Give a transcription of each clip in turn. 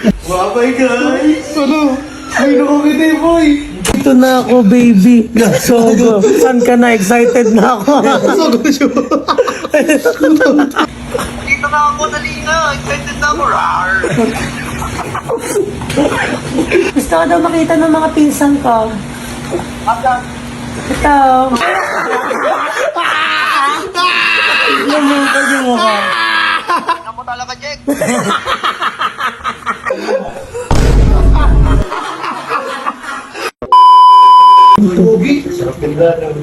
Babay guys! Ano? Ay, nakakita yung boy! Ito na ako, baby. Sogo. Saan ka na? Excited na ako. Sogo na siya. Dito na ako, dali na. Excited na ako. Rawr. Gusto ko daw makita ng mga pinsan ko. Asan? Ito. Lumungkod yung mukha. Ano mo talaga, Jack? Pogi?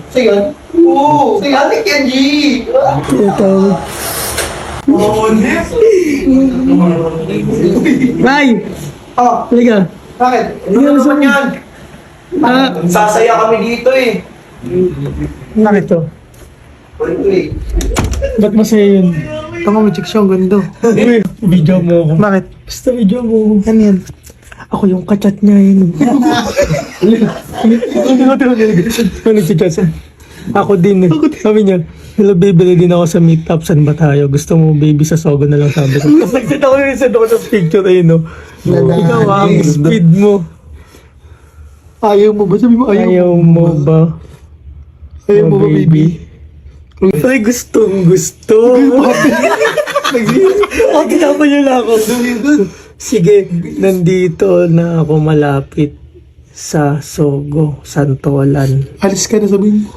Sige. Oo! Sige, ate Kenji! Ito. Oo, Nef! Ray! Ah, Halika. bakit? Ano Ano naman naman yan? Ah, Sasaya kami dito eh. bakit to? Wait. Ba't masaya yun? Tanga mo, siya, ang ganda. Uy, video mo ako. Bakit? Basta video mo. Ano yan? Ako yung kachat niya yun. Ano nagchat siya? Ako din eh. Sabi niya, hello baby, ready din ako sa meetup. Saan ba tayo? Gusto mo baby sa Sogo na lang sabi ko. Tapos nag-send ako sa picture eh no. Ikaw ang speed mo. Ayaw mo ba? Sabi mo, Ayaw mo ba? Ayaw mo ba, baby? Ay, gustong gusto. Oh, tinapa niya lang ako. Sige, nandito na ako malapit sa Sogo, Santolan. Alis ka na, sabi mo.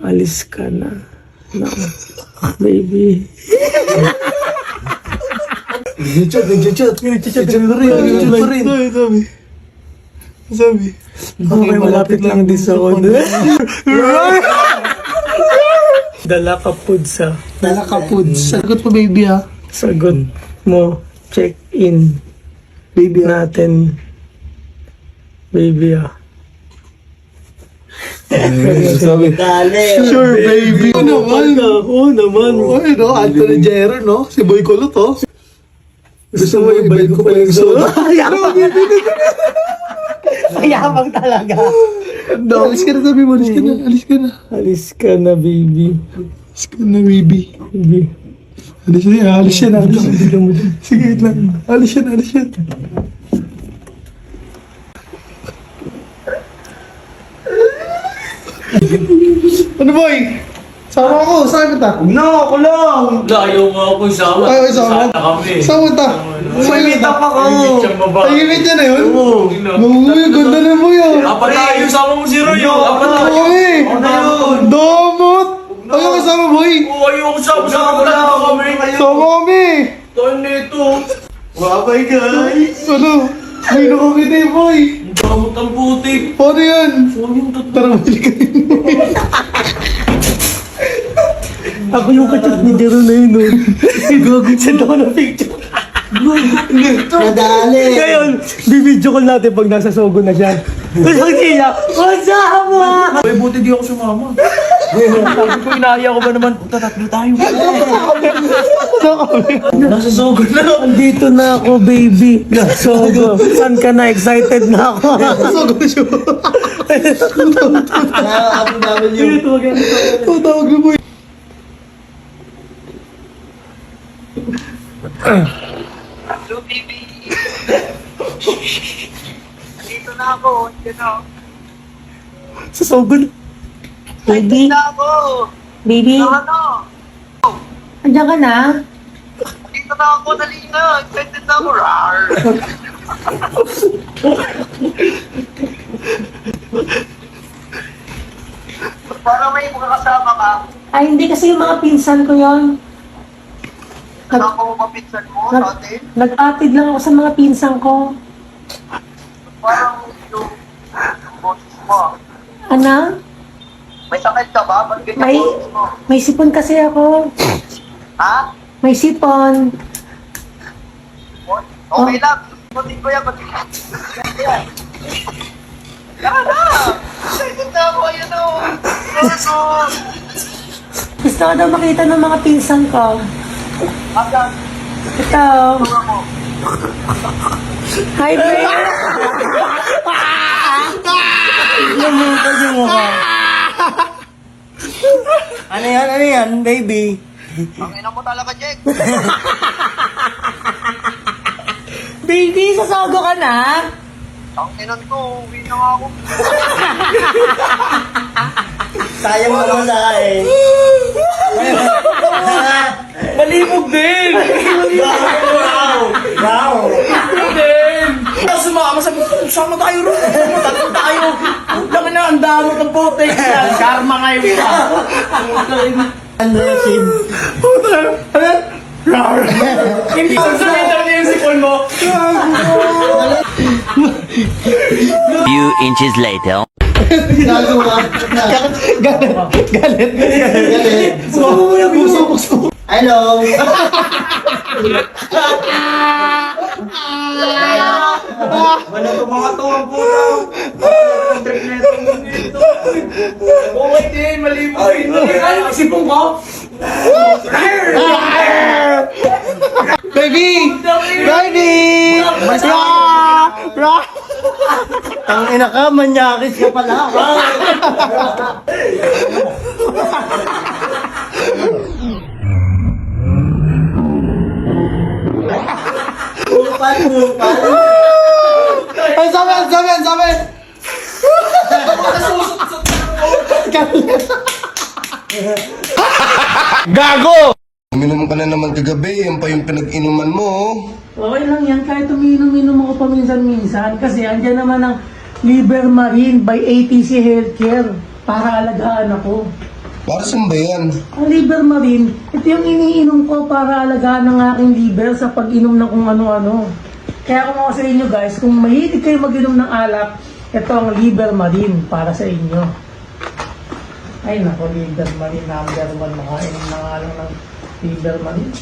Alis ka na. Baby. Nag-chat. Sabi. Okay, malapit lang din sa ako. Dala ka food sa Dala ka food. Sagot pa, baby, ha? sagot mo. Check in Baby, ha? natin. Baby ah. Sabi. Sure, baby. Oo naman. Oo naman. Ay, no? Anthony Jero, no? Si Boy Kulot, oh. Gusto mo ibalik ko pa yung soda? Mayabang talaga. No, alis ka na, sabi mo. Alis ka na. Alis ka na. Alis ka na, baby. Alis ka na, baby. Baby. Alis na. Alis siya na. Sige, wait lang. Alis siya na. Alis siya. Ano, boy? Sama ako. Saan kita? No, ako lang. Ayaw nga ako isama. Ay, sama. Sana kami. Saan kita? May meet up ako. Siyang babae. Ay, imit niya na yun? Oo. Uy, ganda na mo yun. Apat tayo, sama mo si Roy. Apat tayo. Uy! Domot! Ayaw kasama, boy! Oo, ayaw ko sama kami. Sama kami! Tayo nito. Babay, guys! Ano? Ay, nakakita yung boy! Ang damot ang putik. Paano yan? Saan yung totoo? Tara, balik ka rin. Ako yung kachat ni Jero na yun. Gago. Send ako ng picture. Nadali! Ngayon, bibidyo call natin pag nasa Sogo na siya. Kusang siya, kasama! Ay, buti di ako sumama. Sabi ko, inaya ko ba naman? Puta, tatlo tayo. Nasa Sogo na. Andito na ako, baby. Sogo. Saan ka na? Excited na ako. Sogo na siya. Tawag na, boy. Hello, baby. Dito na ako. Dito. Sa Sogo na. Baby, Na ako. baby, Ano? andyan ka na? Dito na ako, dali na. Excited na ako. Rawr. Parang may makakasama ka. Ay, hindi kasi yung mga pinsan ko yon. Kasama mo mapinsan mo sa atin. Nag-atid lang ako sa mga pinsan ko. Parang yung boses mo. Ana, May sakit ka ba? Ba't ganyan May- boses mo? may sipon kasi ako. Ha? May sipon. Okay lang. Putin ko yan. Yan. Tara na! Excited na ako. Ayan o. Ano? Gusto ko daw makita ng mga pinsan ko. Asan? Ito. Ako. Hi, babe. Lumungkod yung mukha. Ano yan, baby? Ang ina mo talaga, Jack. Baby, sa Nagsasago ka na? Ang inan to, uwi na nga ako. Sayang mo naman na eh. Malibog din! Wow! din! Tapos sama tayo ron. Tatlo tayo. Laki na, ang damot ng pote. Karma ngayon. Unreceived. Hindi ko sabihin niya yung sipon mo. Few inches later. Gago ka. Galit. Puso. Hello! Wala to mga to, ang puta. Ang trip na ito. Okay din, malibog din. Ano, sipon ko? Baby! Baby! Ang ina ka, manyakis ka pala. Upal. Ay, sabi! Gago! Uminom ka na naman kagabi, yan pa yung pinag-inuman mo. Okay lang yan, kahit uminom-inom ako paminsan-minsan kasi andyan naman ang Liber Marine by ATC Healthcare para alagaan ako. Para saan ba yan? Ang Liber Marine, ito yung iniinom ko para alagaan ang aking liver sa pag-inom ng kung ano-ano. Kaya kung ako sa inyo guys, kung mahilig kayo mag-inom ng alak, ito ang Liber Marine para sa inyo. Ay nako, Liber Marine, number 1, makainom na nga lang ng Liber Marine.